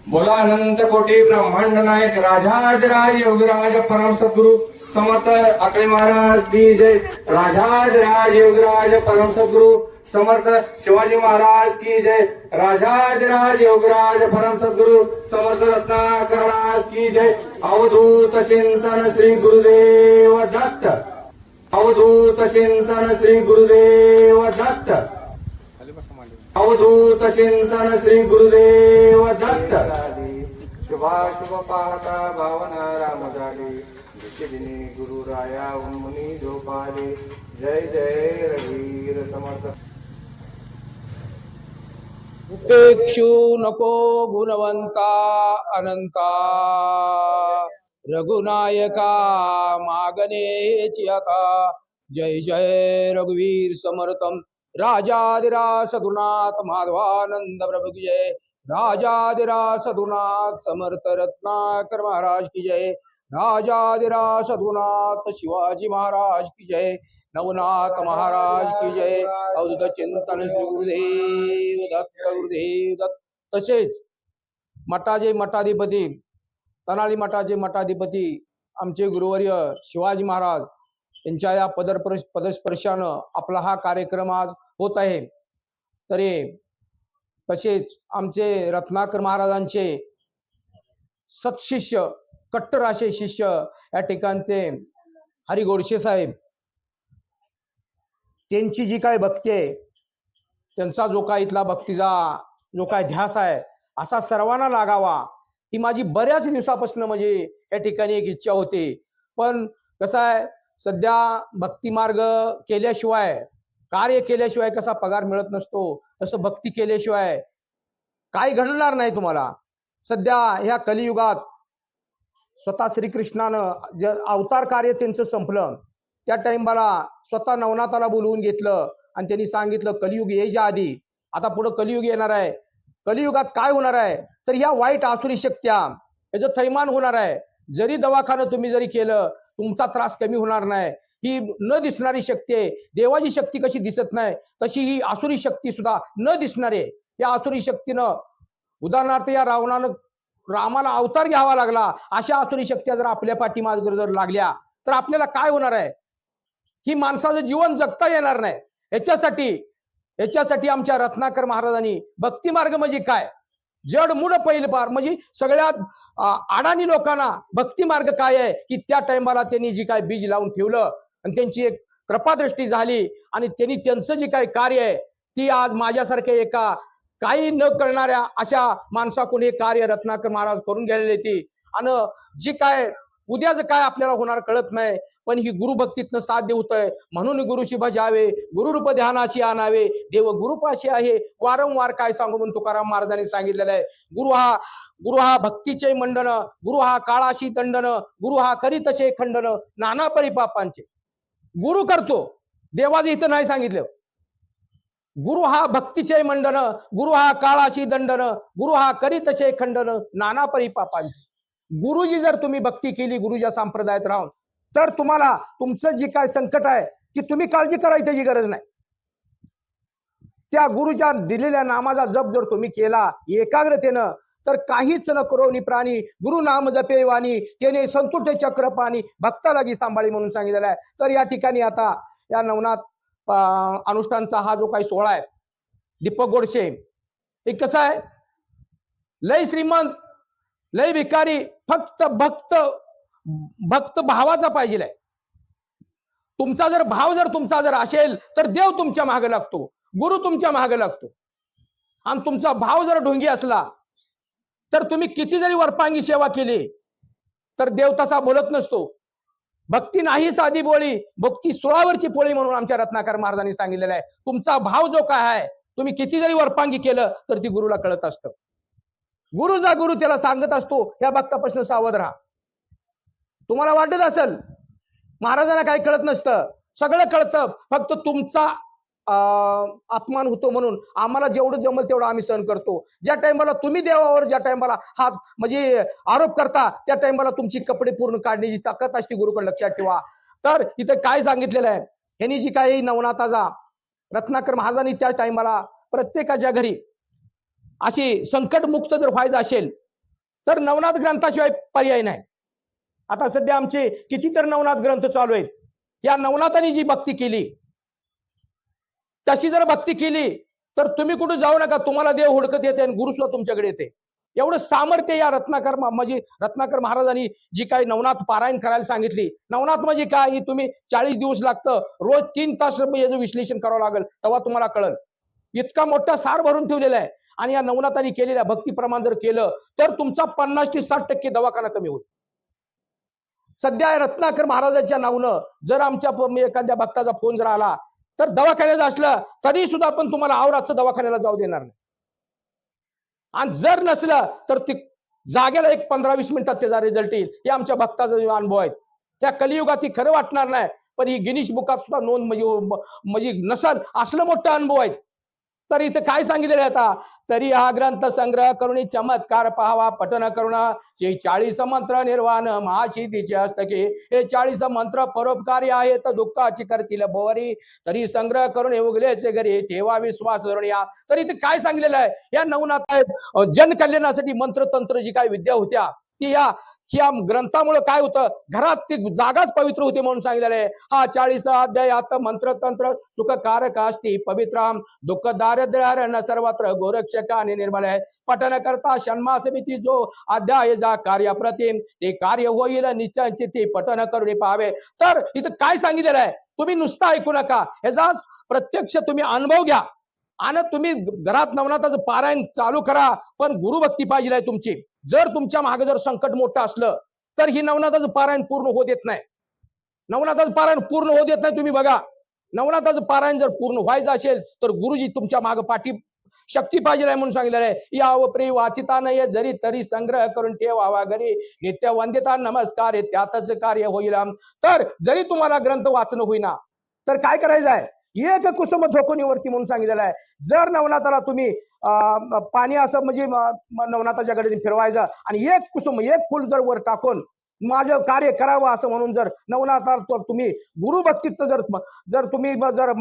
बोला अनंत कोटी ब्रह्मांड नायक राजाधिराज योगराज परम सद्गुरु समर्थ आकडे महाराज की जय। राजाधिराज योगराज परम सद्गुरु समर्थ शिवाजी महाराज की जय। राजाधिराज योगराज परम सद्गुरु समर्थ रत्नाकर महाराज की जय। अवधूत चिंतन श्री गुरुदेव दत्त। अवधूत चिंतन श्री गुरुदेव दत्त। अवधूत चिंतन श्री गुरुदेव दत्त। शुभाशुभ पाहता भावना राम झाली दिनी गुरु राया मुनी झोपाले। जय जय रघुवीर समर्थ। उपेक्षू नको गुणवंता अनंता रघुनायका मागणेची आता। जय जय रघुवीर समर्थम राजाधिराज सद्गुरुनाथ माधवानंद प्रभु की जय। राजाधिराज सद्गुरुनाथ समर्थ रत्नाकर महाराज की जय। राजाधिराज सद्गुरुनाथ शिवाजी महाराज की जय। नवनाथ महाराज की जय। अवधूत चिंतन श्री गुरुदेव दत्त गुरुदेव दत्त। तसेच मठाचे मठाधिपती तनाळी मठाचे मठाधिपती आमचे गुरुवर्य शिवाजी महाराज यांच्या या पदस्पर्शानं आपला हा कार्यक्रम आज होत आहे। तरी तसेच आमचे रत्नाकर महाराजांचे सत्शिष्य कट्टर असे शिष्य या ठिकाणचे हरी गोडसे साहेब, त्यांची जी काय भक्ती आहे, त्यांचा जो काय इथला भक्तीचा जो काय ध्यास आहे असा सर्वांना लागावा ही माझी बऱ्याच दिवसापासून म्हणजे या ठिकाणी एक इच्छा होती। पण कसं आहे, सध्या भक्ती मार्ग केल्याशिवाय कार्य केल्याशिवाय कसा पगार मिळत नसतो तसं भक्ती केल्याशिवाय काही घडणार नाही तुम्हाला। सध्या ह्या कलियुगात स्वतः श्रीकृष्णानं जे अवतार कार्य त्यांचं संपलं त्या टाइमला स्वतः नवनाथाला बोलवून घेतलं आणि त्यांनी सांगितलं कलियुग यायच्या आधी आता पुढे कलियुग येणार आहे। कलियुगात काय होणार आहे तर ह्या वाईट आसुरी शक्त्या याचं थैमान होणार आहे। जरी दवाखाना तुम्ही जरी केलं तुमचा त्रास कमी होणार नाही। ही न दिसणारी शक्ती आहे। देवाची शक्ती कशी दिसत नाही तशी ही आसुरी शक्ती सुद्धा न दिसणारी आहे। या आसुरी शक्तीनं उदाहरणार्थ या रामाला अवतार घ्यावा लागला, अशा आसुरी शक्त्या जर आपल्या पाठीमागे जर लागल्या तर आपल्याला काय होणार आहे, ही माणसाचं जीवन जगता येणार नाही। याच्यासाठी आमच्या रत्नाकर महाराजांनी भक्ती मार्ग म्हणजे काय, जड मूड पहिल पार म्हणजे सगळ्यात अडाणी लोकांना भक्ती मार्ग काय आहे की त्या टाइमला त्यांनी जी काय बीज लावून ठेवलं आणि त्यांची एक कृपादृष्टी झाली आणि त्यांनी त्यांचं जे काय कार्य आहे ती आज माझ्यासारख्या एका काही न करणाऱ्या अशा माणसाकडून हे कार्य रत्नाकर महाराज करून गेलेले ती। आणि जी काय उद्याचं काय आपल्याला होणार कळत नाही, पण ही गुरुभक्तीतनं साध्य होतंय। म्हणून गुरुशी भजावे गुरुरूप ध्यानाशी आणावे देव गुरुपाशी आहे वारंवार काय सांगू म्हणून तुकाराम महाराजांनी सांगितलेलं आहे। गुरु हा भक्तीचे मंडन, गुरु हा काळाशी दंडन, गुरु हा करीतसे खंडन नाना परिपापांचे। गुरु करतो, देवाचं इथं नाही सांगितलं। गुरु हा भक्तीचे मंडन, गुरु हा काळाशी दंडन, गुरु हा करीतसे खंडन नाना परिपापांचे। गुरुजी जर तुम्ही भक्ती केली गुरुच्या संप्रदायात राहून तर तुम्हाला तुमचं जी काय संकट आहे की तुम्ही काळजी करायची त्याची गरज नाही। त्या गुरुच्या दिलेल्या नामाचा जप जर तुम्ही केला एकाग्रतेनं तर काहीच न करोनी प्राणी गुरु नाम जपे वाणी त्याने संतुटे चक्र पाणी भक्ता लागी सांभाळी म्हणून सांगितलेलं आहे। तर या ठिकाणी आता या नवनाथ अनुष्ठानचा हा जो काही सोहळा आहे दीपक गोडसे एक कसा आहे, लय श्रीमंत लय भिकारी फक्त भक्त भावाचा पाहिजे। तुमचा जर भाव तुमचा जर असेल तर देव तुमच्या मागे लागतो, गुरु तुमच्या मागे लागतो। आणि तुमचा भाव जर ढोंगी असला तर तुम्ही किती जरी वरपांगी सेवा केली तर देव तसा बोलत नसतो। भक्ती नाही साधी बोळी भक्ती सोळावरची पोळी म्हणून आमच्या रत्नाकर महाराजांनी सांगितलेलं आहे। तुमचा भाव जो काय आहे तुम्ही किती जरी वरपांगी केलं तर ती गुरुला कळत असतं। गुरु त्याला सांगत असतो या भक्तापासून सावध राहा। तुम्हाला वाटत असेल महाराजांना काही कळत नसतं, सगळं कळतं, फक्त तुमचा अपमान होतो म्हणून आम्हाला जेवढं जमल तेवढं आम्ही सहन करतो। ज्या टाइमला तुम्ही देवावर ज्या टाइमला हात म्हणजे आरोप करता त्या टाइमला तुमची कपडे पूर्ण काढण्याची ताकद असते गुरुकडे लक्षात ठेवा। तर इथे काय सांगितलेलं आहे, यांनी जी काही नवनाथाचा रत्नाकर महाराजांनी त्या टायमाला प्रत्येकाच्या घरी अशी संकटमुक्त जर व्हायचं असेल तर नवनाथ ग्रंथाशिवाय पर्याय नाही. आता सध्या आमचे कितीतर नवनाथ ग्रंथ चालू आहेत. या नवनाथांनी जी भक्ती केली तशी जर भक्ती केली तर तुम्ही कुठे जाऊ नका, तुम्हाला देव हुडकत येते आणि गुरुसुद्धा तुमच्याकडे येते. एवढं सामर्थ्य या रत्नाकर महाराजांनी जी काही नवनाथ पारायण करायला सांगितली. नवनाथ म्हणजे काय, ही तुम्ही 40 दिवस लागतं, रोज 3 तास याचं विश्लेषण करावं लागेल, तेव्हा तुम्हाला कळल. इतका मोठा सार भरून ठेवलेला आहे. आणि या नवनाथांनी केलेल्या भक्ती प्रमाण जर केलं तर तुमचा 50 ते 60% दवाखाना कमी होईल. सध्या रत्नाकर महाराजांच्या नावानं जर आमच्या एखाद्या भक्ताचा फोन जर आला तर दवाखान्यात असलं तरी सुद्धा आपण तुम्हाला आवराचं दवाखान्याला जाऊ देणार नाही. आणि जर नसलं तर ती जागेला एक 15-20 मिनिटात त्याचा रिझल्ट येईल. हे आमच्या भक्ताचा अनुभव आहे. त्या कलियुगात ही खरं वाटणार नाही, पण ही गिनीश बुकात सुद्धा नोंद म्हणजे नसल असलं मोठा अनुभव आहे. तर इथे काय सांगितलेलं आहे आता, तरी हा ग्रंथ संग्रह करुणी चमत्कार पाहावा पठन करुणा 40 मंत्र निर्वाण महाशी तिचे हस्तके. हे 40 मंत्र परोपकारी आहेत, दुःखाची करतील बोवरी. तरी संग्रह करून उगलेचे घरी ठेवा विश्वास धरून या. तर इथे काय सांगितलेलं आहे, या नवनाथ जनकल्याणासाठी मंत्रतंत्र जी काय विद्या होत्या ती या ग्रंथामुळे काय होतं, घरात ती जागाच पवित्र होते म्हणून सांगितलेलं आहे. हा 40 अध्याय आता मंत्रतंत्र सुखकारक असती पवित्राम दुःख दारिद्र्य न सर्वत्र गोरक्षक आणि निर्मल आहे. पठन करता षण्मास भीती जो अध्याय जा कार्य प्रतिम ते कार्य होईल निश्चय ते पठन करून पाहावे. तर इथं काय सांगितलेलं आहे, तुम्ही नुसतं ऐकू नका, ह्याचा प्रत्यक्ष तुम्ही अनुभव घ्या. आणि तुम्ही घरात नवनाथाचं पारायण चालू करा, पण गुरुभक्ती पाहिजे तुमची. जर तुमच्या मागे जर संकट मोठं असलं तर ही नवनाथाचं पारायण पूर्ण होत येत नाही. नवनाथाचं पारायण पूर्ण होत येत नाही. तुम्ही बघा, नवनाथाचं पारायण जर पूर्ण व्हायचं असेल तर गुरुजी तुमच्या मागे पाठी शक्ती पाहिजे म्हणून सांगितलेलं आहे. याव प्रिय वाचिता नाही जरी तरी संग्रह करून ठेवावा घरी नित्य वंदिता नमस्कार त्यातच कार्य होईल. तर जरी तुम्हाला ग्रंथ वाचणं होईना तर काय करायचं आहे, एक कुसुम झोकोनीवरती म्हणून सांगितलेलं आहे. जर नवनाथाला तुम्ही पाणी असं म्हणजे नवनाथाच्या कडे फिरवायचं आणि एक कुसुम एक फुल जर वर टाकून माझं कार्य करावं असं म्हणून जर नवनाथाला तुम्ही गुरुभक्तीत जर तुम्ही जर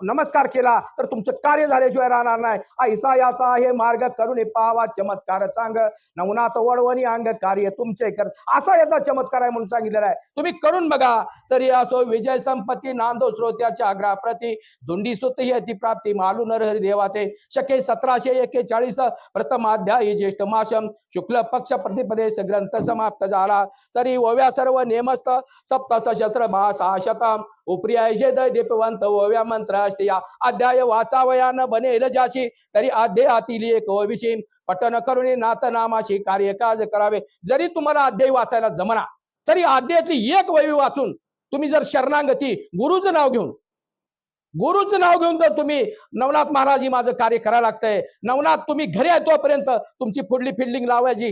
नमस्कार केला तर तुमचं कार्य झाल्याशिवाय राहणार नाही. ऐसा याचा आहे मार्ग करून पाहावा चमत्कार सांग नवनाथ वडवणी अंग कार्य तुमचे कर. असा याचा चमत्कार आहे म्हणून सांगितलेला आहे. तुम्ही करून बघा. तरी असो विजय संपत्ती नांदो श्रोत्याच्या आग्राप्रती धुंडी सुत ही अतिप्राप्ती मालू नरहरी देवाते. शके 1741 प्रथमाध्यायी ज्येष्ठ मासम शुक्ल पक्ष प्रतिपदेश ग्रंथ समाप्त झाला. तरी ओव्या सर्व नेमस्त सप्त सशस्त्र महाशतम उपरियाय दीपवंत ओव्या मंत्र असते. या अध्याय वाचावयान बनेल जाशी तरी अध्यायातील एक ओविशी पठन करून नाथ नामाशी कार्य काज करावे. जरी तुम्हाला अध्याय वाचायला जमना तरी अध्यायातली एक वही वाचून तुम्ही जर शरणागती गुरुचं नाव घेऊन जर तुम्ही नवनाथ महाराज ही माझं कार्य करायला लागतंय, नवनाथ तुम्ही घरी आहे तोपर्यंत तुमची पुढली फिल्डिंग लावायची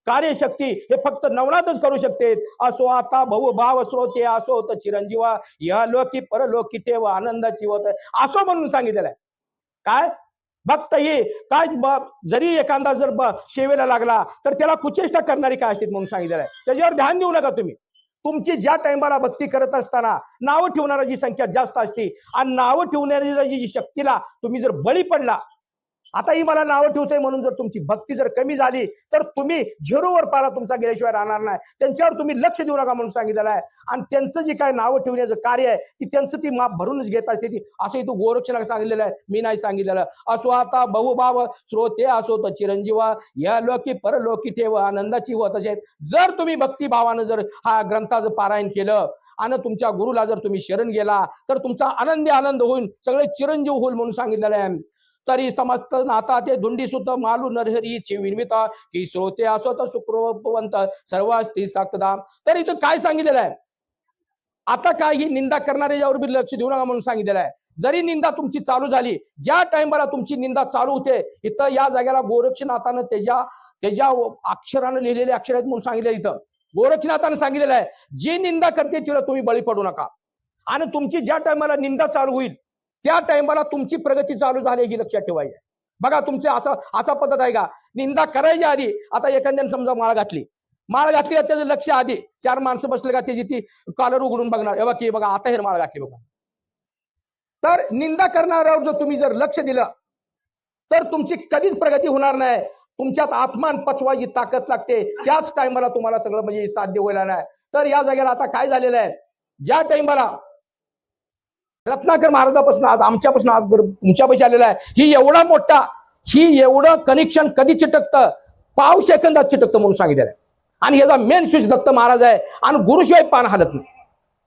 कार्यशक्ती हे फक्त नवनाथच करू शकते. असो आता भाऊ भाव श्रोते असो तर चिरंजीवा या लोकी परलोकी तेव आनंदाची होत असो म्हणून सांगितलेलं आहे. काय भक्त हे काय जरी एखादा जर सेवेला लागला तर त्याला कुचेष्टा करणारी काय असते म्हणून सांगितलेलं आहे. त्याच्यावर ध्यान देऊ नका. तुम्ही तुमची ज्या टाइमाला भक्ती करत असताना नावं ठेवणाऱ्याची संख्या जास्त असते आणि नावं ठेवणाऱ्याची जी शक्तीला तुम्ही जर बळी पडला, आता ही मला नावं ठेवतोय म्हणून जर तुमची भक्ती जर कमी झाली तर तुम्ही झिरोवर पारा तुमचा गेल्याशिवाय राहणार नाही. त्यांच्यावर तुम्ही लक्ष देऊ नका म्हणून सांगितलेलं आहे. आणि त्यांचं जे काय नावं ठेवण्याचं कार्य आहे की त्यांचं ती माप भरूनच घेत असते ती, असं इथं गोरक्षणाला सांगितलेलं आहे, मी नाही सांगितलेलं. असो आता बहुभाव श्रोते असो तर चिरंजीवा या लोकी परलोकी ठेव आनंदाची होत असेल. जर तुम्ही भक्तिभावानं जर हा ग्रंथाचं पारायण केलं आणि तुमच्या गुरुला जर तुम्ही शरण गेला तर तुमचा आनंदी आनंद होईल, सगळे चिरंजीव होईल म्हणून सांगितलेलं आहे. तरी समस्त नाता ते धुंडी सुत मालू नरहरी विनविता की श्रोते असो तर सुकृपवंत सर्वास्ती साक्तदा. तर इथं काय सांगितलेलं आहे, आता काय ही निंदा करणारे यावर बी लक्ष देऊ नका म्हणून सांगितलेलं आहे. जरी निंदा तुमची चालू झाली, ज्या टाइमला तुमची निंदा चालू होते इथं या जागेला गोरक्षनाथानं त्याच्या अक्षरानं लिहिलेले अक्षर आहेत म्हणून सांगितलं. इथं गोरक्षनाथानं सांगितलेलं आहे, जी निंदा करते तिला तुम्ही बळी पडू नका. आणि तुमची ज्या टाइमला निंदा चालू होईल त्या टाइमला तुमची प्रगती चालू झाली ही लक्षात ठेवायची. बघा तुमचे असा पद्धत आहे का, निंदा करायच्या आधी आता एखाद्याने समजा माळ घातली त्याचं लक्ष आधी 4 माणसं बसले का त्याची ती कॉलर उघडून बघणार, हे बघा आता हे माळ घातली बघा. तर निंदा करणाऱ्यावर जर तुम्ही जर लक्ष दिलं तर तुमची कधीच प्रगती होणार नाही. तुमच्यात अपमान पचवायची ताकद लागते. त्याच टाइमला तुम्हाला सगळं म्हणजे साध्य व्हायला नाही. तर या जागेला आता काय झालेलं आहे, ज्या टाइमला रत्नाकर महाराजापासून आज आमच्यापासून आज तुमच्यापाशी आलेला आहे, ही एवढं कनेक्शन कधी चिटकतं, पाव सेकंदात चिटकतं म्हणून सांगितलेलं आहे. आणि याचा मेन स्विच दत्त महाराज आहे. आणि गुरुशिवाय पान हालत नाही.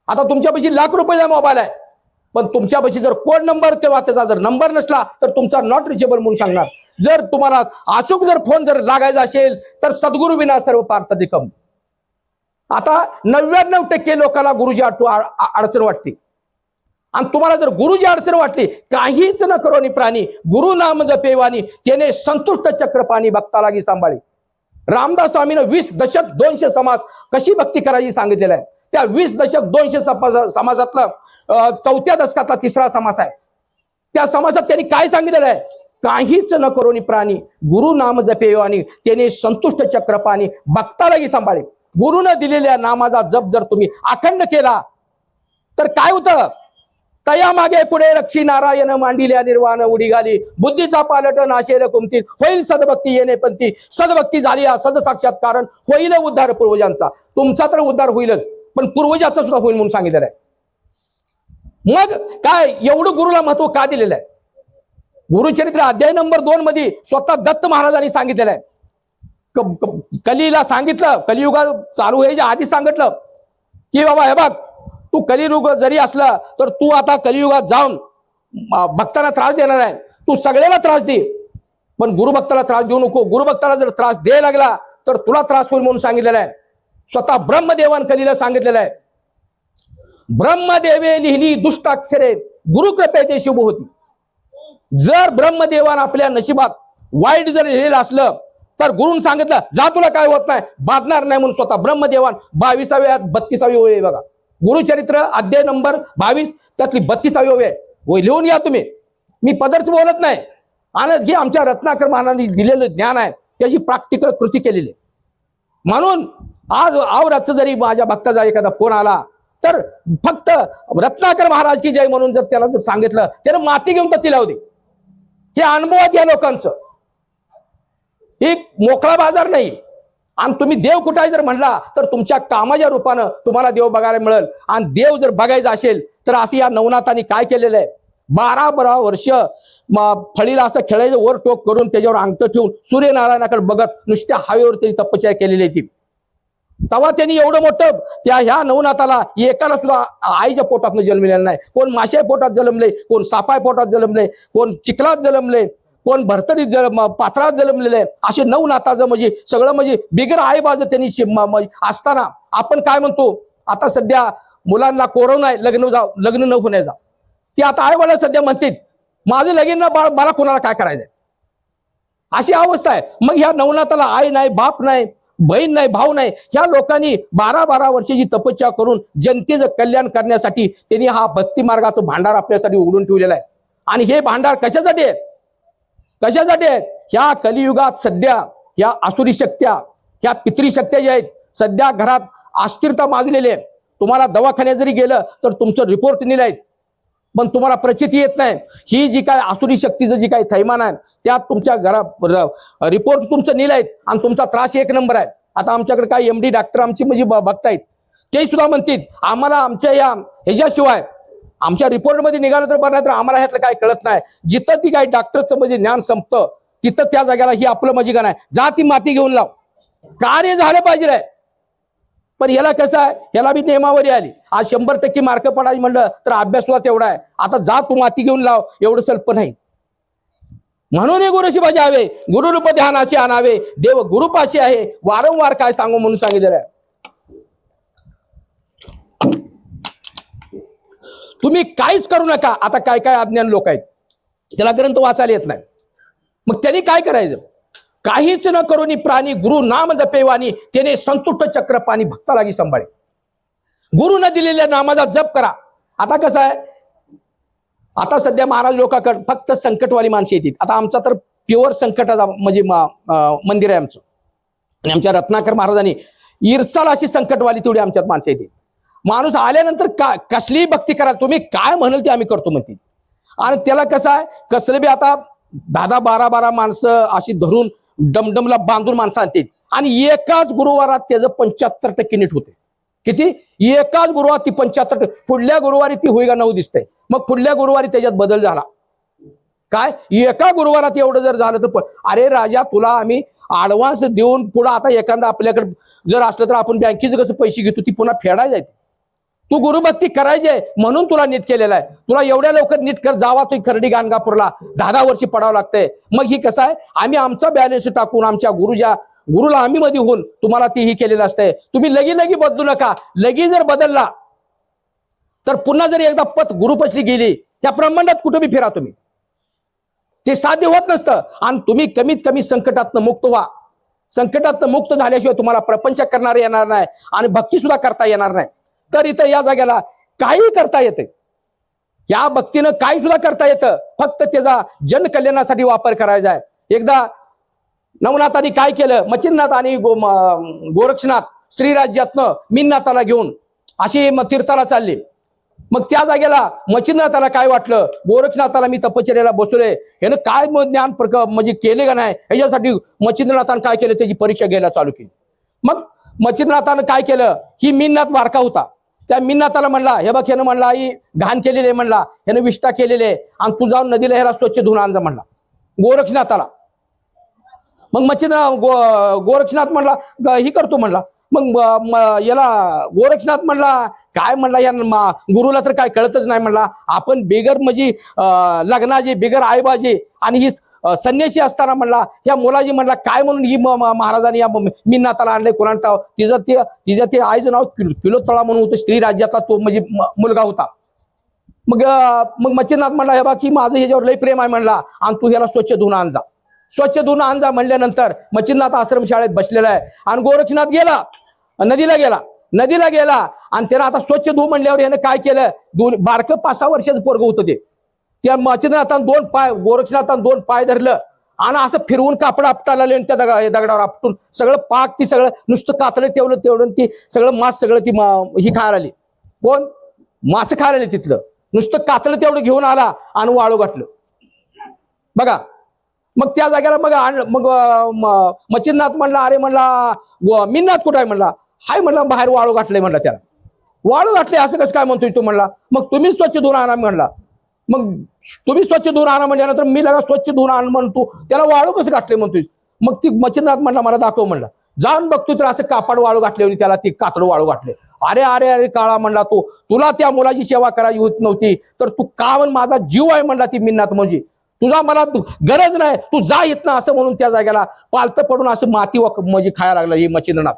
आता तुमच्यापाशी लाख रुपयाचा मोबाईल आहे, पण तुमच्यापाशी जर कोड नंबर किंवा त्याचा जर नंबर नसला तर तुमचा नॉट रिचेबल म्हणून सांगणार. जर तुम्हाला अचूक जर फोन जर लागायचा असेल तर सद्गुरू विना सर्व पार्थ निकम. आता 99% लोकांना गुरुजी अडचण वाटते. आणि तुम्हाला जर गुरुजी अडचण वाटली, काहीच न करोनी प्राणी गुरु नाम जपेवानी त्याने संतुष्ट चक्रपाणी भक्ता लागी सांभाळी. रामदास स्वामीनं 20 दशक 200 समास कशी भक्ती करायची सांगितलेलं आहे. त्या 20 दशक 200 समासातला 4थ्या दशकातला 3रा समास आहे. त्या समासात त्यांनी काय सांगितलेलं आहे, काहीच न करोनी प्राणी गुरु नाम जपेवानी त्याने संतुष्ट चक्रपाणी भक्ता लागी सांभाळे. गुरुनं दिलेल्या नामाचा जप जर तुम्ही अखंड केला तर काय होतं, तया मागे पुढे रक्षी नारायण मांडिल्या निर्वाण उडी घाली. बुद्धीचा पालट नाशेल कुमती होईल सदभक्ती येणे पंथी. सदभक्ती झाली सद साक्षात्कारण होईल उद्धार पूर्वजांचा. तुमचा तर उद्धार होईलच, पण पूर्वजाचा सुद्धा होईल म्हणून सांगितलेलं आहे. मग काय एवढं गुरुला महत्व का दिलेलं आहे? गुरुचरित्र अध्याय नंबर 2 मध्ये स्वतः दत्त महाराजांनी सांगितलेलं आहे. कलीला सांगितलं, कलियुगा चालू व्हायच्या आधी सांगितलं की बाबा हे बघ, तू कलियुग जरी असला तर तू आता कलियुगात जाऊन भक्तांना त्रास देणार आहे. तू सगळ्याला त्रास दे, पण गुरुभक्ताला त्रास देऊ नको. गुरुभक्ताला जर त्रास द्यायला लागला तर तुला त्रास होईल म्हणून सांगितलेलं आहे. स्वतः ब्रह्मदेवान कलीला सांगितलेलं आहे. ब्रह्मदेवे लिहिली दुष्टाक्षरे गुरुकृपे ते शुभ होती. जर ब्रह्मदेवान आपल्या नशिबात वाईट जर लिहिलेलं असलं तर गुरुन सांगितलं जा तुला काय होत नाही, बाधणार नाही म्हणून स्वतः ब्रह्मदेवान 22व्या 32वी ओळ आहे बघा. गुरुचरित्र अध्याय नंबर 22 त्यातली 32वी ओळ आहे. लिहून या तुम्ही. मी पदरच बोलत नाही. आणि हे आमच्या रत्नाकर महाराजांनी दिलेलं ज्ञान आहे, त्याची प्रॅक्टिकल कृती केलेली. म्हणून आज आवराचं जरी माझ्या भक्ताचा एखादा फोन आला तर फक्त रत्नाकर महाराज की जय म्हणून जर त्याला जर सांगितलं, त्यानं माती घेऊन तर तिला दे. हे अनुभव आहेत या लोकांचं. एक मोकळा बाजार नाही. आणि तुम्ही देव कुठे आहे जर म्हणला तर तुमच्या कामाच्या रूपानं तुम्हाला देव बघायला मिळेल. आणि देव जर बघायचा असेल तर असं या नवनाथांनी काय केलेलं आहे, 12 वर्ष फळीला असं खेळायचं वर टोक करून त्याच्यावर अंगठं ठेवून सूर्यनारायणाकडे बघत नुसत्या हवेवर त्यांनी तपश्चर्या केलेली आहे. ती तेव्हा त्यांनी एवढं मोठं ह्या नवनाथाला एकाला सुद्धा आईच्या पोटात जन्मलेलं नाही. कोण माश्या पोटात जन्मले, कोण सापाय पोटात जन्मले, कोण चिखलात जन्मले, कोण भरतरीत पात्रात जन्मलेले. असे नवनाथाचं म्हणजे सगळं म्हणजे बिगर आई बाज त्यांनी असताना आपण काय म्हणतो, आता सध्या मुलांना कोरोना आहे, लग्न न होण्याचा. ते आता आईवाला सध्या म्हणतात माझं लगीन ना बाळ, मला कोणाला काय करायचंय, अशी अवस्था आहे. मग ह्या नवनाथाला आई नाही, बाप नाही, बहीण नाही, भाऊ नाही. ह्या लोकांनी 12 वर्षाची तपस्या करून जनतेचं कल्याण करण्यासाठी त्यांनी हा भक्ती मार्गाचं भांडार आपल्यासाठी उघडून ठेवलेला आहे. आणि हे भांडार कशासाठी आहे, कशासाठी आहेत? ह्या कलियुगात सध्या ह्या आसुरी शक्त्या, ह्या पितरी शक्त्या ज्या आहेत सध्या घरात अस्थिरता माजलेली आहे. तुम्हाला दवाखान्यात जरी गेलं तर तुमचं रिपोर्ट निघालेत, पण तुम्हाला प्रचिती येत नाही. ही जी काय आसुरी शक्तीचं जी काही थैमान आहे त्यात तुमच्या घरात रिपोर्ट तुमचं निघालेत आणि तुमचा त्रास 1 नंबर आहे. आता आमच्याकडे काही MD डॉक्टर आमची म्हणजे बघतायत, ते सुद्धा म्हणतात आम्हाला आमच्या ह्याच्याशिवाय आमच्या रिपोर्टमध्ये निघालं तर बरं, नाही तर आम्हाला ह्यातलं काय कळत नाही. जिथं ती काही डॉक्टरचं म्हणजे ज्ञान संपतं तिथं त्या जागेला ही आपलं म्हणजे का नाही, जा ती माती घेऊन लाव. कार्य झालं पाहिजे. पण याला कसं आहे, याला बी नियमावली आली. आज 100% मार्क पडायचं म्हणलं तर अभ्यास सुद्धा तेवढा आहे. आता जा तू माती घेऊन लाव एवढं सल्प नाही. म्हणून हे गुरुशी बजावे, गुरुरूप ध्यानाशी आणावे, देव गुरुपाशी आहे वारंवार काय सांगू म्हणून सांगितलेलं आहे. तुम्ही काहीच करू नका. आता काय काय अज्ञान लोक आहेत त्याला ग्रंथ वाचायला येत नाही. मग त्यांनी काय करायचं, काहीच न करूनी प्राणी गुरु नाम जपेवानी त्याने संतुष्ट चक्रपाणी भक्ता लागी सांभाळे. गुरु न दिलेल्या नामाचा जप करा. आता कसं आहे, आता सध्या महाराज लोकांकडे फक्त संकटवाली माणसं येतात. आता आमचा तर प्युअर संकटाचा म्हणजे मंदिर आहे आमचं. आणि आमच्या रत्नाकर महाराजांनी ईर्षाला अशी संकटवाली तेवढी आमच्यात माणसं येते. माणूस आल्यानंतर कसलीही भक्ती करा, तुम्ही काय म्हणाल ते आम्ही करतो म्हणते. आणि त्याला कसं आहे, कसलं बी आता 10-12 माणसं अशी धरून डमडमला बांधून माणसं आणतील आणि एकाच गुरुवारात त्याचं 75% नीट होते. किती? एकाच गुरुवार ती 75%. पुढल्या गुरुवारी ती होईगा 9 दिसते, मग पुढल्या गुरुवारी त्याच्यात बदल झाला. काय एका गुरुवारात एवढं जर झालं तर अरे राजा, तुला आम्ही ऍडव्हान्स देऊन पुढे आता एखादा आपल्याकडे जर असलं तर आपण बँकेचं कसं पैसे घेतो ती पुन्हा फेडायचे. तू गुरुभक्ती करायची आहे म्हणून तुला नीट केलेला आहे. तुला एवढ्या लवकर नीट कर जावा तू खर्डी गाणगापूरला 10 वर्षी पडावं लागतंय. मग ही कसं आहे, आम्ही आमचा बॅलन्स टाकून आमच्या गुरुला आम्ही मध्ये होऊन तुम्हाला तीही केलेलं असतंय. तुम्ही लगी बदलू नका. लगी जर बदलला तर पुन्हा जर एकदा पत गुरुपसली गेली त्या ब्रह्मांडात कुठे बी फिरा तुम्ही, ते साध्य होत नसतं. आणि तुम्ही कमीत कमी संकटातनं मुक्त व्हा. संकटातनं मुक्त झाल्याशिवाय तुम्हाला प्रपंच करणार येणार नाही आणि भक्ती सुद्धा करता येणार नाही. तर इथं या जागेला काही करता येते, या भक्तीनं काही सुद्धा करता येतं, फक्त त्याचा जनकल्याणासाठी वापर करायचा आहे. एकदा नवनाथांनी काय केलं, मच्छिंद्रनाथ आणि गोरक्षनाथ श्रीराज्यातनं मीननाथाला घेऊन अशी तीर्थाला चालली. मग त्या जागेला मच्छिंद्रनाथाला काय वाटलं, गोरक्षनाथाला मी तपश्चर्याला बसवले, यानं काय ज्ञान म्हणजे केले का नाही, याच्यासाठी मच्छिंद्रनाथानं काय केलं, त्याची परीक्षा घ्यायला चालू केली. मग मच्छिंद्रनाथानं काय केलं, ही मीननाथ बारका होता, त्या मीननाथाला म्हणला, हे बघ ह्यानं म्हणला आई घाण केलेली आहे, म्हणला ह्यानं विष्ठा केलेली आहे आणि तू जाऊन नदीला ह्याला स्वच्छ धुवून आणजा म्हणला गोरक्षनाथाला. मग गोरक्षनाथ म्हणला ही करतो म्हणला. मग याला गोरक्षनाथ म्हणला काय म्हणला, या गुरुला तर काय कळतच नाही म्हणला, आपण बेगर म्हणजे लग्नाची बेगर आईबाजी आणि ही संन्यासी असताना म्हणला या मुलाजी म्हणला काय म्हणून ही महाराजांनी या मीननाथाला आणले कोणाला तिचं ते आईचं नाव किलोतळा म्हणून होतं, स्त्री राज्यातला तो म्हणजे मुलगा होता. मग मच्छिंद्रनाथ म्हणला हे बाकी माझं ह्याच्यावर लय प्रेम आहे म्हणला आणि तू ह्याला स्वच्छ धुवून आणजा. स्वच्छ धुवून आणजा म्हणल्यानंतर मच्छिंद्रनाथ आश्रमशाळेत बसलेला आहे आणि गोरक्षनाथ गेला नदीला गेला आणि त्यानं आता स्वच्छ धुवून म्हणल्यावर यानं काय केलं, बारकं 5-6 वर्षाचं पोरग होतं ते, त्या मच्छिंद्रनाथानं गोरक्षनाथानं 2 पाय धरलं आणि असं फिरवून कापड आपटायला लागले. त्या दगडावर आपटून सगळं पाक ती सगळं नुसतं कातलं तेवढं ती सगळं मांस सगळं ती ही खायला आली. कोण मासे खायला आली, तिथलं नुसतं कातलं तेवढं घेऊन आला आणि वाळू घातलं बघा. मग त्या जागेला मग मच्छिंद्रनाथ म्हणला अरे म्हणला मीननाथ कुठं आहे म्हणला, हाय म्हणला बाहेर वाळू घातलंय म्हणला. त्याला वाळू घातले असं कसं काय म्हणतोय तू म्हणला, मग तुम्ही स्वच्छ धुवून आणा म्हणला. मग तुम्ही स्वच्छ धुवून आणा म्हणल्यानंतर मी लगा स्वच्छ धुवून आण म्हणतो, त्याला वाळू कसं घातले म्हणतोय. मग ती मच्छिंद्रनाथ म्हणला मला दाखव म्हणला. जाऊन बघतो तर असं कापड वाळू घातले, त्याला ती कातड वाळू घातले. अरे काळा म्हणला, तुला त्या मुलाची सेवा करायची होत नव्हती तर तू का म्हण, माझा जीव आहे म्हणला ती मीननाथ म्हणजे, तुझा मला गरज नाही, तू जा येत ना असं म्हणून त्या जागेला पालतं पडून असं माती म्हणजे खायला लागला. ही मच्छिंद्रनाथ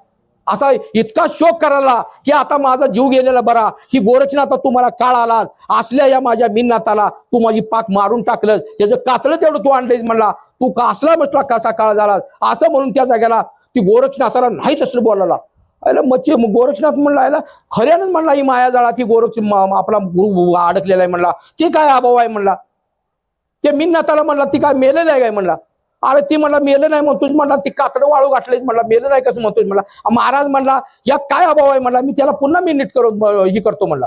असा इतका शोक करायला की आता माझा जीव गेलेला बरा, ही गोरक्षनाथ तू मला काळ आलास, असल्या या माझ्या मीननाथाला तू माझी पाक मारून टाकलंस, त्याचं कातलं तेवढं तू आणलंयस म्हणला, तू का असला म्हटला कसा काळ झाला असं म्हणून त्या जागेला ती गोरक्षनाथाला नाही तसलं बोलायला. गोरक्षनाथ म्हणला याला खऱ्यानंच म्हणला ही मायाजाळा ती आपला गुरु अडकलेला आहे म्हणला, ते काय अभाव आहे म्हणला. ते मीननाथाला म्हणला ती काय मेलेलं आहे काय म्हणला. अरे ती म्हणला मेलं नाही म्हणतोच म्हणला, ती कातडं वाळू घातलीच म्हणला, मेलं नाही कसं म्हणतोय म्हणला. महाराज म्हणला यात काय अभाव आहे म्हणला, मी त्याला पुन्हा मी नीट करतो म्हणला.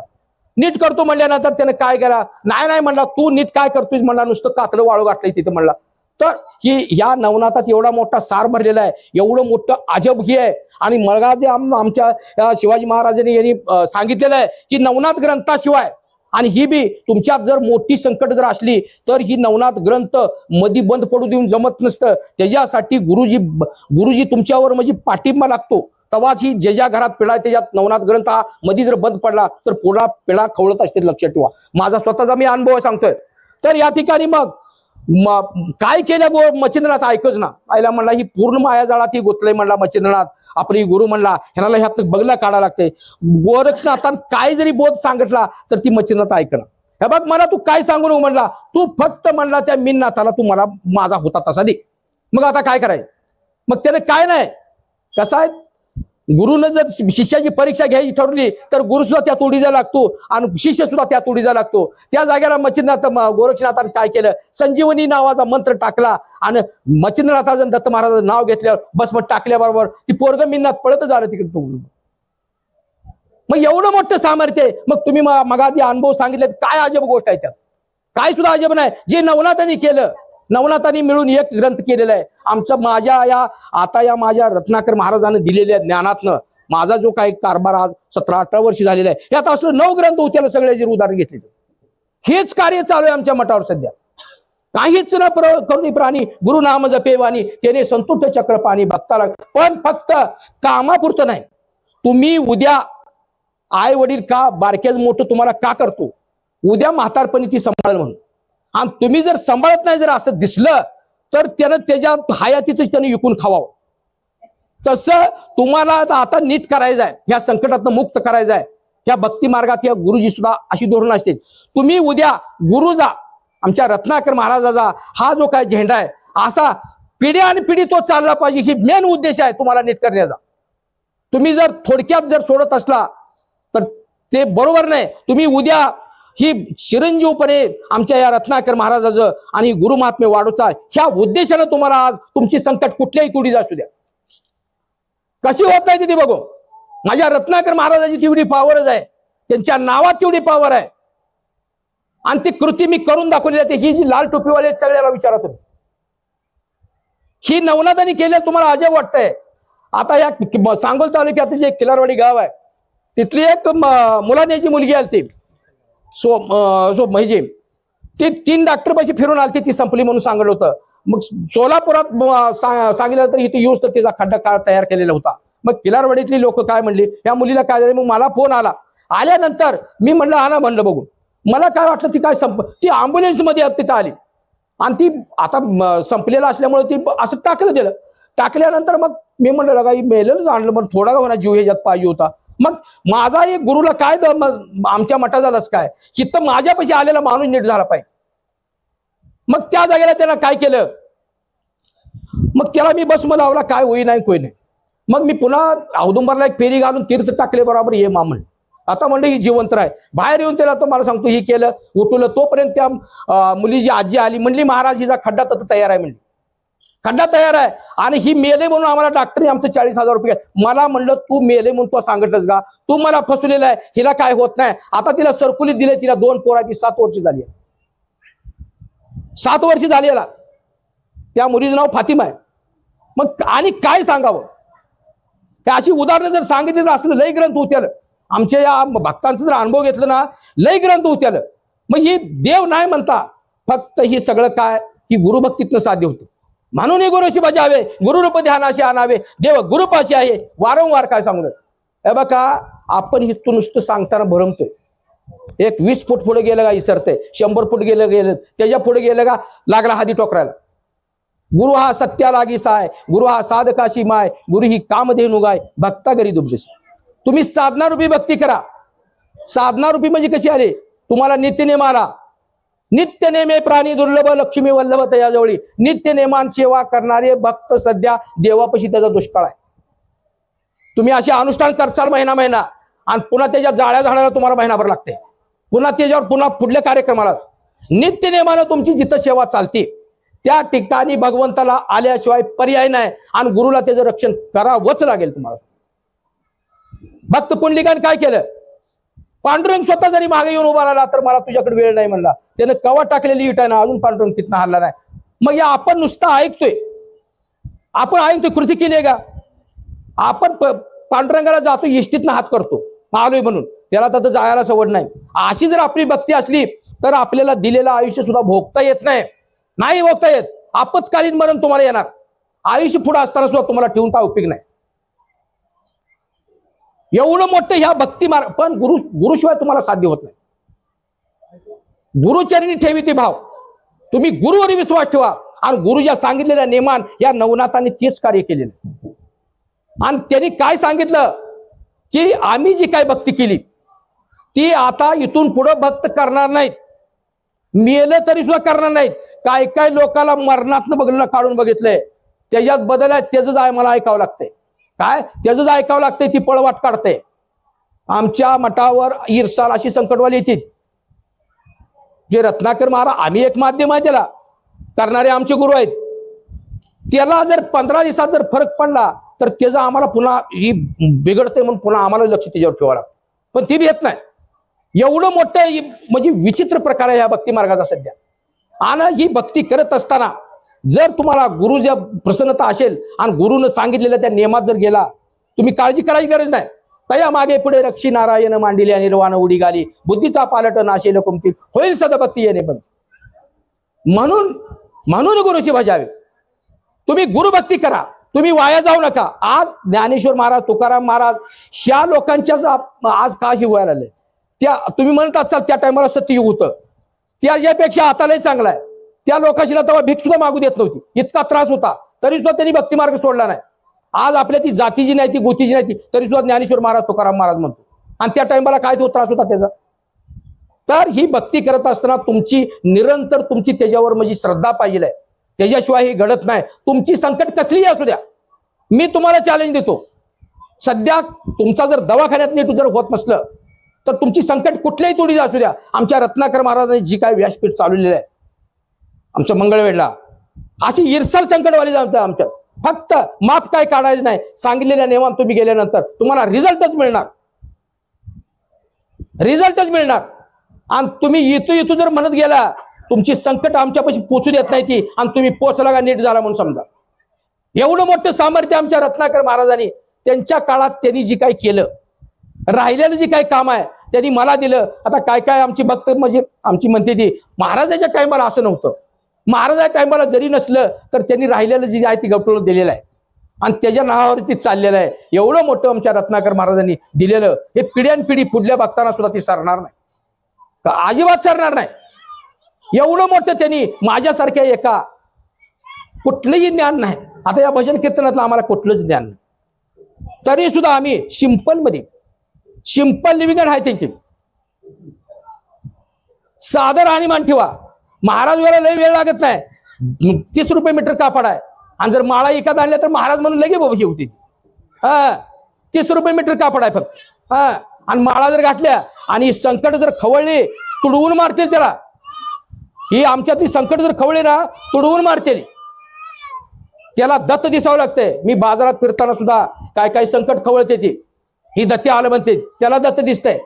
नीट करतो म्हणल्यानंतर त्याने काय केला, नाही म्हणला तू नीट काय करतोय म्हणला, नुसतं कातडं वाळू घातलंय तिथे म्हणला. तर ही या नवनाथात एवढा मोठा सार भरलेला आहे, एवढं मोठं अजब ही आहे. आणि मळगा जे आमच्या शिवाजी महाराजांनी यांनी सांगितलेलं आहे की नवनाथ ग्रंथाशिवाय आणि ही बी तुमच्यात जर मोठी संकट जर असली तर ही नवनाथ ग्रंथ मधी बंद पडू देऊन जमत नसतं. त्याच्यासाठी गुरुजी तुमच्यावर म्हणजे पाठिंबा लागतो. तेव्हाच ही ज्या घरात पिढा त्याच्यात नवनाथ ग्रंथ हा मधी जर बंद पडला तर पुढा पिढा खवळत असते. लक्षात ठेवा, माझा स्वतःचा मी अनुभव सांगतोय. तर या ठिकाणी मग काय केलं मच्छिंद्रनाथ ऐकच ना, आईला म्हणला ही पूर्ण मायाजाळात ही गुंतलंय म्हणला मच्छिंद्रनाथ. आपली गुरु म्हणला ह्याला ह्यात बगला काढा लागते. गोरक्षनाथान काय जरी बोध सांगितला तर ती मच्छिंद्रनाथ ऐकणं. हे बघ मला तू काय सांगू नको म्हणला, तू फक्त म्हणला त्या मीननाथाला तू मला माझा होता तसा दे. मग आता काय करायचं, मग त्याने काय नाही कसं आहे, गुरुनं जर शिष्याची परीक्षा घ्यायची ठरवली तर गुरु सुद्धा त्या तोडीचा लागतो आणि शिष्य सुद्धा त्या तोडीचा लागतो. त्या जागेला मच्छिंद्रनाथ गोरक्षनाथाने काय केलं, संजीवनी नावाचा मंत्र टाकला आणि मच्छिंद्रनाथाचं दत्त महाराजांचं नाव घेतल्यावर बस मग टाकल्याबरोबर ती पोरग मीननाथ पळत झालं तिकडे. मग एवढं मोठं सामर्थ्य आहे. मग तुम्ही मग आधी अनुभव सांगितले काय अजब गोष्ट आहे त्यात. काय सुद्धा अजब नाही. जे नवनाथांनी केलं, नवनाथांनी मिळून एक ग्रंथ केलेला आहे. माझ्या रत्नाकर महाराजांनी दिलेल्या ज्ञानातनं माझा जो काही कारभार आज 17-18 वर्ष झालेला आहे, यात असलं 9 ग्रंथ होत्याला सगळे जे उदाहरण घेतले. हेच कार्य चालू आहे आमच्या मठावर सध्या. काहीच न करुणी प्राणी गुरु नाम जपेवानी त्याने संतुष्ट चक्र पाणी भक्ताला. पण फक्त कामापुरतं नाही. तुम्ही उद्या आई वडील का बारक्याच मोठं तुम्हाला का करतो, उद्या म्हातारपणी ती सांभाळेल म्हणून. आणि तुम्ही जर सांभाळत नाही, जर असं दिसलं तर त्यानं त्याच्या हयातीतच त्याने विकून खावावं. तसं तुम्हाला आता नीट करायचं आहे, ह्या संकटातनं मुक्त करायचं आहे. ह्या भक्ती मार्गात या गुरुजी सुद्धा अशी धोरणं असतील. तुम्ही उद्या गुरुजा आमच्या रत्नाकर महाराजाचा हा जो काय झेंडा आहे, असा पिढी आणि पिढी तो चालला पाहिजे, ही मेन उद्देश आहे तुम्हाला नीट करण्याचा. तुम्ही जर थोडक्यात जर सोडत असला तर ते बरोबर नाही. तुम्ही उद्या ही चिरंजीवपणे आमच्या या रत्नाकर महाराजाचं आणि गुरुमहात्म्य वाढवचा ह्या उद्देशानं तुम्हाला आज तुमची संकट कुठल्याही तुडीच असू द्या, कशी होत नाही ती बघू. माझ्या रत्नाकर महाराजाची तेवढी पॉवरच आहे, त्यांच्या नावात तेवढी पॉवर आहे. आणि ती कृती मी करून दाखवली जाते. ही जी लाल टोपीवाले सगळ्याला विचारा तुम्ही, ही नवनाथांनी केल्या तुम्हाला अजब वाटतंय. आता या सांगोल तालुक्यात जे किलारवाडी गाव आहे, तिथली एक मुलाण्याची मुलगी आली सो म्हणजे ती 3 डॉक्टर पैसे फिरून आली, ती संपली म्हणून सांगितलं होतं. मग सोलापुरात सांगितलं तर इथे येऊच तर तिचा खड्डा काळ तयार केलेला होता. मग किलारवाडीतली लोक काय म्हणली, या मुलीला काय झालं. मग मला फोन आल्यानंतर मी म्हणलं हा ना, म्हणलं बघू. मला काय वाटलं ती काय ती अँब्युलन्स मध्ये तिथं आली आणि ती आता संपलेला असल्यामुळे ती असं टाकलं. टाकल्यानंतर मग मी म्हणलं लगा मेलेलंच आणलं, मग थोडा का होणार जीव ह्याच्यात पाहिजे होता. मग माझा एक गुरुला काय आमच्या मठाचा लस काय हिथं माझ्यापाशी आलेला माणूस नीट झाला पाहिजे. मग त्या जागेला त्याला काय केलं, मग त्याला मी बसमध्ये लावला, काय होई नाही कोई नाही. मग मी पुन्हा औदुंबरला एक फेरी घालून तीर्थ टाकले बरोबर ये मामन. आता म्हणलं ही जिवंत आहे. बाहेर येऊन त्याला तो मला सांगतो ही केलं उठवलं. तोपर्यंत त्या मुलीची आजी आली, म्हणली महाराज हिचा खड्डा तर तयार आहे, म्हणली खड्डा तयार आहे आणि ही मेले म्हणून आम्हाला डॉक्टरने आमचं 40,000 रुपये. मला म्हणलं तू मेले म्हणून तू सांगितलंस का, तू मला फसवलेला आहे, हिला काय होत नाही. आता तिला सरकुलीत दिले, तिला 2 पोराची 7 वर्ष झाली, 7 वर्ष झालेला. त्या मुलीचं नाव फातिमा आहे. मग आणि काय सांगावं, त्या अशी उदाहरणं जर सांगितली तर असलं लय ग्रंथ होत्याल. आमच्या या भक्तांचं जर अनुभव घेतलं ना, लय ग्रंथ होत्याल. मग ही देव नाही म्हणता, फक्त ही सगळं काय ही गुरुभक्तीतनं साध्य होतं. म्हणून गुरुशी बजावे, गुरुरूप ध्यानाशी आणावे, देव गुरुपाशी आहे. वारंवार काय सांगू हे बघा, आपण हिथून नुसतं सांगताना भरमतोय. एक 20 फूट पुढे गेलं का इसरतंय, 100 फूट गेलं त्याच्या पुढे गेलं का लागला हाती टोकरायला. गुरु हा सत्या लागी साय, गुरु हा साधकाशी माय, गुरु ही कामधेनु गाय, भक्ता घरी दुबदेश. तुम्ही साधनारूपी भक्ती करा. साधनारूपी म्हणजे कशी आले, तुम्हाला नित्यनेम आला. नित्यनेमे प्राणी दुर्लभ, लक्ष्मी वल्लभ तयाजवळी. नित्यनेमान सेवा करणारे भक्त सध्या देवापाशी त्याचा दुष्काळ आहे. तुम्ही असे अनुष्ठान करचाल महिना आणि पुन्हा त्याच्या जाळ्या झाडाला तुम्हाला महिनाभर लागते. पुन्हा त्याच्यावर पुन्हा पुढल्या कार्यक्रमाला नित्यनेमानं तुमची जिथं सेवा चालते त्या ठिकाणी भगवंताला आल्याशिवाय पर्याय नाही आणि गुरुला त्याचं रक्षण करावंच लागेल तुम्हाला. भक्त पुंडलिकाने काय केलं, पांडुरंग स्वतः जरी मागे येऊन उभा राहिला तर मला तुझ्याकडे वेळ नाही म्हणला. त्यानं कवा टाकलेली विटा ना, अजून पांडुरंग तिथनं हल्ला नाही. मग या आपण नुसतं ऐकतोय, कृती केली आहे का. आपण पांडुरंगाला जातो, इष्टीतनं हात करतो आलोय म्हणून, त्याला तर जायला सवड नाही. अशी जर आपली भक्ती असली तर आपल्याला दिलेलं आयुष्य सुद्धा भोगता येत नाही भोगता येत. आपत्कालीन मरण तुम्हाला येणार. आयुष्य पुढे असताना सुद्धा तुम्हाला ठेवून काय उपयोग नाही. एवढं मोठं ह्या भक्ती मार्ग, पण गुरुशिवाय तुम्हाला साध्य होत नाही. गुरुचरणी ठेवी ती भाव. तुम्ही गुरुवर विश्वास ठेवा आणि गुरुच्या सांगितलेल्या नेमान या नवनाथांनी तेच कार्य केलेलं. आणि त्यांनी काय सांगितलं की आम्ही जी काय भक्ती केली ती आता इथून पुढे भक्त करणार नाहीत, मेलं तरी सुद्धा करणार नाहीत. काय लोकांना मरणातनं बघलं काढून बघितलंय, त्याच्यात बदल आहे, त्याच मला ऐकावं लागतंय. काय त्याच ऐकावं लागतंय, ती पळवाट काढते. आमच्या मठावर ईर्षाल अशी संकटवाली येतील. जे रत्नाकर महाराज, आम्ही एक माध्यम आहे त्याला करणारे आमचे गुरु आहेत. त्याला जर 15 दिवसात जर फरक पडला तर त्याचा आम्हाला पुन्हा ही बिघडते म्हणून पुन्हा आम्हाला लक्ष त्याच्यावर ठेवावं लागतं. पण ती भी येत नाही. एवढं मोठं म्हणजे विचित्र प्रकार आहे ह्या भक्ती मार्गाचा सध्या. आणि ही भक्ती करत असताना जर तुम्हाला गुरुच्या प्रसन्नता असेल आणि गुरुनं सांगितलेल्या त्या नियमात जर गेला, तुम्ही काळजी करायची गरज नाही. तया मागे पुढे रक्षी नारायण मांडिल्या निर्वाण उडी गाली, बुद्धीचा पालट नाशेल कुमती होईल सदभक्ती येणे बंद. म्हणून गुरुशी भजावे. तुम्ही गुरुभक्ती करा, तुम्ही वाया जाऊ नका. आज ज्ञानेश्वर महाराज, तुकाराम महाराज ह्या लोकांच्याच आज का ही व्हायला लागले. त्या तुम्ही म्हणत असाल त्या टायमाला सत्ययुग होतं, त्याच्यापेक्षा आतालाही चांगला आहे. त्या लोकांशी तेव्हा भीक सुद्धा मागू देत नव्हती, इतका त्रास होता, तरी सुद्धा त्यांनी भक्ती मार्ग सोडला नाही. आज आपल्या ती जातीची नाही, ती गोतीची नाही, तरी सुद्धा ज्ञानेश्वर महाराज, तुकाराम महाराज म्हणतो. आणि त्या टायमाला काय तो त्रास होता त्याचा. तर ही भक्ती करत असताना तुमची निरंतर तुमची त्याच्यावर म्हणजे श्रद्धा पाहिजे आहे, त्याच्याशिवाय हे घडत नाही. तुमची संकट कसलीही असू द्या, मी तुम्हाला चॅलेंज देतो. सध्या तुमचा जर दवाखान्यात नीट जर होत नसलं तर तुमची संकट कुठल्याही तोडीची असू द्या, आमच्या रत्नाकर महाराजांनी जी काय व्यासपीठ चालवलेलं आहे आमच्या मंगळवेढला, अशी इरसाल संकटवाली जाणतं आमच्यात. फक्त माप काय काढायचं नाही, सांगितलेल्या नियमात तुम्ही गेल्यानंतर तुम्हाला रिझल्टच मिळणार, रिझल्टच मिळणार. आणि तुम्ही इथू जर म्हणत गेला, तुमची संकट आमच्यापाशी पोचू देत नाही ती, आणि तुम्ही पोचला का नीट झाला म्हणून समजा. एवढं मोठं सामर्थ्य आमच्या रत्नाकर महाराजांनी त्यांच्या काळात त्यांनी जी काय केलं, राहिलेलं जे काही काम आहे त्यांनी मला दिलं. आता काय काय आमची भक्त म्हणजे आमची म्हणते ती महाराजाच्या टायमाला असं नव्हतं, महाराजाच्या टायमाला जरी नसलं तर त्यांनी राहिलेलं जे आहे ती गवटोळं दिलेलं आहे आणि त्याच्या नावावरती चाललेलं आहे. एवढं मोठं आमच्या रत्नाकर महाराजांनी दिलेलं, हे पिढ्यानपिढी पुढल्या भक्तांना सुद्धा ती सरणार नाही, का अजिबात सरणार नाही. एवढं मोठं त्यांनी माझ्यासारख्या एका कुठलंही ज्ञान नाही. आता या भजन कीर्तनातलं आम्हाला कुठलंच ज्ञान नाही, तरी सुद्धा आम्ही सिंपल लिव्हिंग आहे त्यांची. सादर आणि मान ठेवा. महाराज वेळेला लय वेळ लागत नाही, 30 रुपये मीटर कापड आहे, आणि जर माळा एखाद आणल्या तर महाराज म्हणून लगे बाबा होती. 30 रुपये मीटर कापड आहे फक्त. आणि माळा जर घातल्या आणि संकट जर खवळली, तुडवून मारतील त्याला. ही आमच्यातली संकट जर खवळली ना, तुडवून मारतील. त्याला दत्त दिसावं लागतंय. मी बाजारात फिरताना सुद्धा काय काय संकट खवळते ती, ही दत्त आलं म्हणते, त्याला दत्त दिसतंय.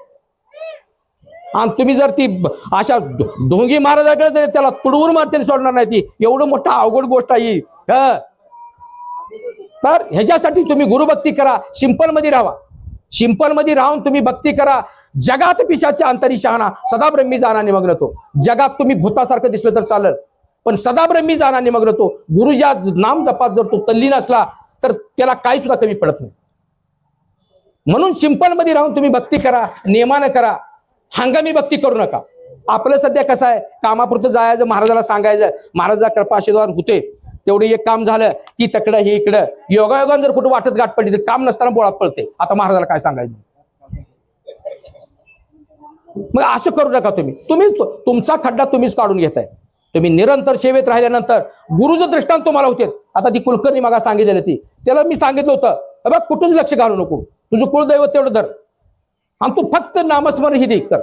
आणि तुम्ही जर ती अशा ढोंगी महाराजाकडे जर त्याला तुडवून मारतील, सोडणार नाही ती. एवढं मोठा अवघड गोष्ट आहे. तर ह्याच्यासाठी तुम्ही गुरुभक्ती करा, सिंपल मध्ये राहा. सिंपल मध्ये राहून तुम्ही भक्ती करा. जगात पिशाच्या अंतरी शहाणा, सदा ब्रह्मी जाणा निमग्न तो. जगात तुम्ही भूतासारखं दिसलं तर चालेल, पण सदा ब्रह्मी जाणा निमग्न तो. गुरुच्या नाम जपात जर तो तल्लीन असला तर त्याला काही सुद्धा कमी पडत नाही. म्हणून सिंपल मध्ये राहून तुम्ही भक्ती करा, नियमानं करा, हंगामी भक्ती करू नका. आपलं सध्या कसं आहे, कामापुरतं जायचं, महाराजाला सांगायचं, महाराजा कृपा आशीर्वाद होते, तेवढं एक काम झालं की तकडं हे इकडं. योगायोगान जर कुठं वाटत गाठ पडली तर काम नसताना बोळात पडते. आता महाराजाला काय सांगायचं. मग असं करू नका. तुम्हीच तुमचा खड्डा तुम्हीच काढून घेताय. तुम्ही निरंतर सेवेत राहिल्यानंतर गुरुचं दृष्टांत तुम्हाला होते. आता ती कुलकर्णी मागा सांगितलेलं ती, त्याला मी सांगितलं होतं, बघ कुठंच लक्ष घालू नको, तुझं कुळदैवत तेवढं धर आणि तू फक्त नामस्मरण ही दे कर.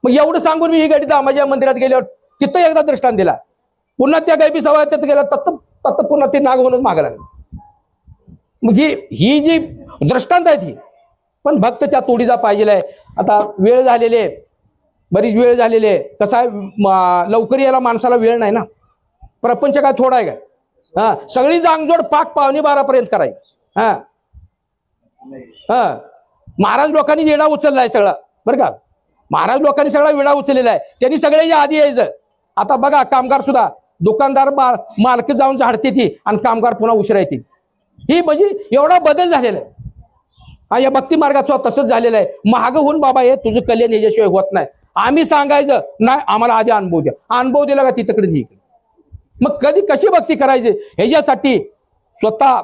मग एवढं सांगून मी ही गाडी दामाच्या मंदिरात गेल्यावर तिथं एकदा दृष्टांत दिला. पुन्हा त्या गायबी सभा तिथं गेला, तत्त पुन्हा ते नाग होऊनच मागा लागले. मग ही जी दृष्टांत आहे ती, पण भक्त त्या तोडीचा पाहिजे आहे. आता वेळ झालेली आहे, बरीच वेळ झालेली आहे. कसं आहे, लवकर यायला माणसाला वेळ नाही ना. प्रपंच काय थोडा आहे काय. सगळी जांगजोड पाक 11:15 करायची. महाराज लोकांनी वेळा उचललाय सगळा, बरं का. महाराज लोकांनी सगळा वेळा उचललेला आहे. त्यांनी सगळ्याच्या आधी यायचं. आता बघा, कामगार सुद्धा, दुकानदार मालक जाऊन झाडते ती आणि कामगार पुन्हा उशिरा येतील. ही म्हणजे एवढा बदल झालेला आहे. या भक्ती मार्गाचं तसंच झालेलं आहे. महाग होऊन बाबा हे तुझं कल्याण याच्याशिवाय होत नाही. आम्ही सांगायचं नाही, आम्हाला आधी अनुभव द्या. अनुभव दिला का ती तकडे. मग कधी कशी भक्ती करायची ह्याच्यासाठी स्वतः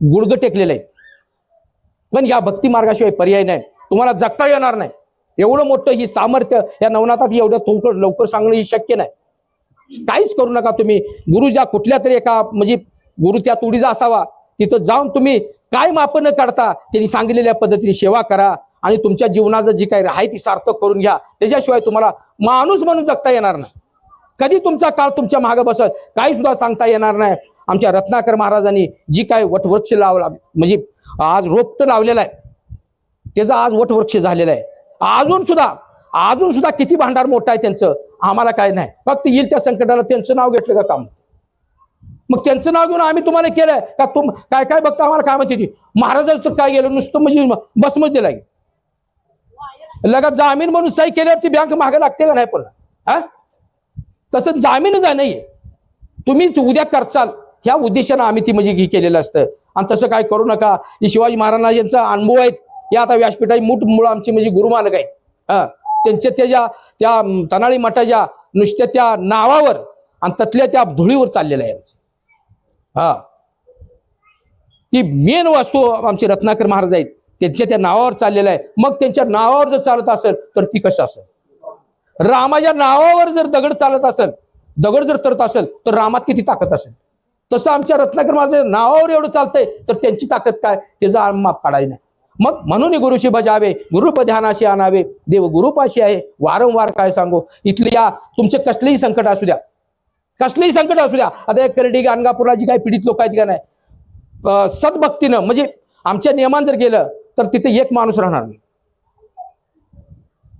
गुडघं टेकलेलं आहे. पण या भक्ती मार्गाशिवाय पर्याय नाही, तुम्हाला जगता येणार नाही. एवढं मोठं ही सामर्थ्य या नवनाथात एवढं लवकर सांगणं ही शक्य नाही. काहीच करू नका. तुम्ही गुरु ज्या कुठल्या तरी एका म्हणजे गुरु त्या तोडीचा असावा, तिथं जाऊन तुम्ही काय माप न काढता त्यांनी सांगितलेल्या पद्धतीने सेवा करा आणि तुमच्या जीवनाचं जी काही आहे ती सार्थक करून घ्या. त्याच्याशिवाय तुम्हाला माणूस म्हणून जगता येणार नाही. कधी तुमचा काळ तुमच्या मागे बसत काही सुद्धा सांगता येणार नाही. आमच्या रत्नाकर महाराजांनी जी काय वटवृक्ष लावला, म्हणजे आज रोपट लावलेला आहे, त्याचा आज वटवृक्ष झालेला आहे. अजून सुद्धा अजून सुद्धा किती भांडार मोठं आहे त्यांचं आम्हाला काय नाही, फक्त येईल त्या संकटाला त्यांचं नाव घेतलं का काम. मग त्यांचं नाव घेऊन आम्ही तुम्हाला केलंय का? तुम काय काय बघता आम्हाला काय म्हणते ती महाराजच तर काय गेलं नुसतं म्हणजे बसमच दिला लगा जामीन म्हणून सही केल्यावर ती बँक मागे लागते का नाही पण हा? तसं जामीनच आहे नाहीये. तुम्ही उद्या करचाल ह्या उद्देशानं आम्ही ती म्हणजे हे केलेलं असतं. आणि तसं काय करू नका. हे शिवाजी महाराज यांचा अनुभव आहेत हे आता व्यासपीठाची मुळ आमचे म्हणजे गुरुमालक आहेत. हा त्यांच्या त्या तनाळी मठाच्या नुसत्या त्या नावावर आणि त्यातल्या त्या धुळीवर चाललेलं आहे आमचं. हा ती मेन वस्तू आमचे रत्नाकर महाराज आहेत त्यांच्या त्या नावावर चाललेलं आहे. मग त्यांच्या नावावर जर चालत असेल तर ती कसं असेल. रामाच्या नावावर जर दगड चालत असेल, दगड जर तरत असेल तर रामात किती ताकद असेल. तसं आमच्या रत्नाकर महाराज नावावर एवढं चालतंय तर त्यांची ताकद काय त्याचा माप काढायला नाही. मग म्हणून गुरुशी बजावे गुरुप ध्यानाशी आणावे देव गुरुपाशी आहे वारंवार काय सांगू. इथल्या तुमचे कसलेही संकट असू द्या, कसलेही संकट असू द्या. आता एक करडी गाणगापूरला जी काही पीडित लोक आहेत का नाही, सद्भक्तीनं म्हणजे आमच्या नियमान जर गेलं तर तिथे एक माणूस राहणार नाही.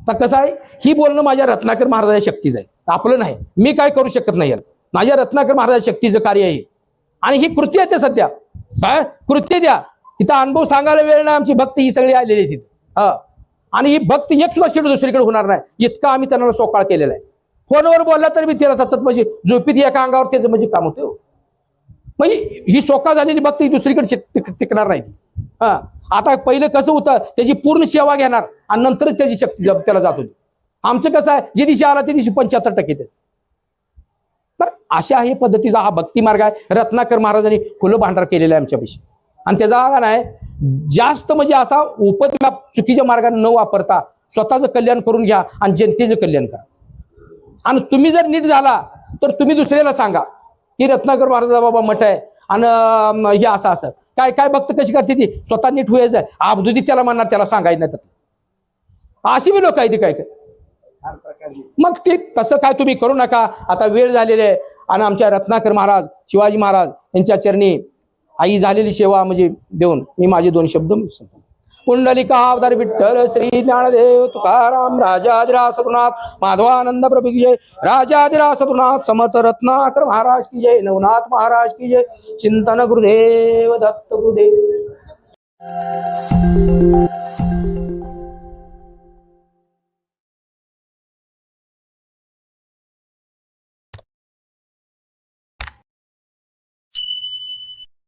तर कसं आहे ही बोलणं माझ्या रत्नाकर महाराजाच्या शक्तीचं आहे, आपलं नाही. मी काय करू शकत नाही. माझ्या रत्नाकर महाराजाच्या शक्तीचं कार्य आहे आणि ही कृती आहे. ते सध्या काय कृत्य द्या तिचा अनुभव सांगायला वेळ नाही. आमची भक्ती ही सगळी आलेली आहे तिथे. आणि ही भक्ती एक सुद्धा शेड दुसरीकडे होणार नाही इतका आम्ही त्यांना सोकाळ केलेला आहे. फोनवर बोलला तरी मी तिला सतत म्हणजे झोपीत एका अंगावर त्याचं म्हणजे काम होतं. म्हणजे ही सोकाळ झालेली भक्ती दुसरीकडे टिकणार नाही. आता पहिलं कसं होतं त्याची पूर्ण सेवा घेणार आणि नंतरच त्याची शक्ती त्याला जात होती. आमचं कसं आहे जे दिवशी आला त्या दिवशी 75% तर अशा हे पद्धतीचा हा भक्ती मार्ग आहे. रत्नाकर महाराजांनी खुलं भांडार केलेलं आहे आमच्यापाशी. आणि त्याचा नाही जास्त म्हणजे असा उपद्व्याप चुकीच्या मार्गाने न वापरता स्वतःचं कल्याण करून घ्या आणि जनतेचं कल्याण करा. आणि तुम्ही जर नीट झाला तर तुम्ही दुसऱ्याला सांगा की रत्नाकर महाराजा बाबा मठ आहे आणि हे असं असं काय काय भक्त कशी करते ती स्वतः नीट व्हायचं आहे अबदुदी त्याला म्हणणार त्याला सांगायचं नाही. तर अशी बी लोक आहे ती काय काय. मग ते तसं काय तुम्ही करू नका. आता वेळ झालेली आहे आणि आमच्या रत्नाकर महाराज शिवाजी महाराज यांच्या चरणी आई झालेली सेवा म्हणजे देऊन मी माझे 2 शब्द सांगतो. पुंडलिका अवतार विठ्ठल श्री ज्ञानदेव तुकाराम राजाधिराज सद्गुरुनाथ माधवानंद प्रभू की जय. राजाधिराज सद्गुरुनाथ समर्थ रत्नाकर महाराज की जय. नवनाथ महाराज की जय. चिंतन गुरुदेव दत्त गुरुदेव.